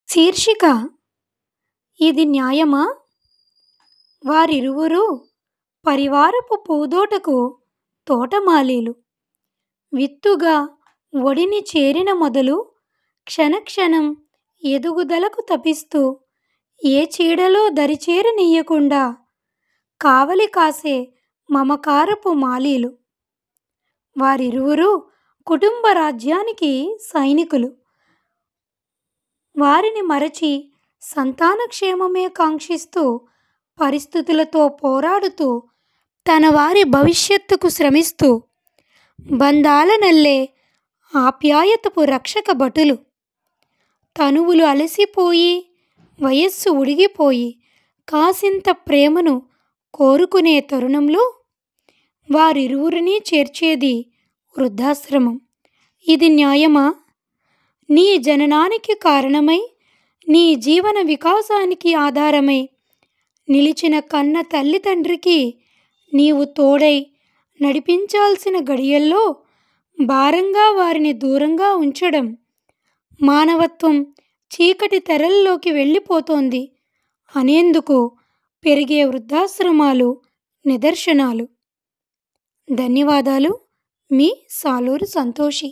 శీర్షిక: ఇది న్యాయమా? వారిరువురు పరివారపు పూదోటకు తోటమాలీలు. విత్తుగా ఒడిని చేరిన మొదలు క్షణక్షణం ఎదుగుదలకు తపిస్తూ ఏ చీడలో దరిచేరనీయకుండా కావలి కాసే మమకారపు మాలీలు. వారిరువురు కుటుంబ రాజ్యానికి సైనికులు. వారిని మరచి సంతానక్షేమమే కాంక్షిస్తూ పరిస్థితులతో పోరాడుతూ తన వారి భవిష్యత్తుకు శ్రమిస్తూ బంధాలనల్లే ఆప్యాయతపు రక్షక భటులు. తనువులు అలసిపోయి వయస్సు ఉడిగిపోయి కాసింత ప్రేమను కోరుకునే తరుణంలో వారిరువురిని చేర్చేది వృద్ధాశ్రమం. ఇది న్యాయమా? నీ జననానికి కారణమై నీ జీవన వికాసానికి ఆధారమై నిలిచిన కన్న తల్లిదండ్రికి నీవు తోడై నడిపించాల్సిన గడియల్లో భారంగా వారిని దూరంగా ఉంచడం. మానవత్వం చీకటి తెరల్లోకి వెళ్ళిపోతోంది అనేందుకు పెరిగే వృద్ధాశ్రమాలు నిదర్శనాలు. ధన్యవాదాలు. మీ సాలూరు సంతోషి.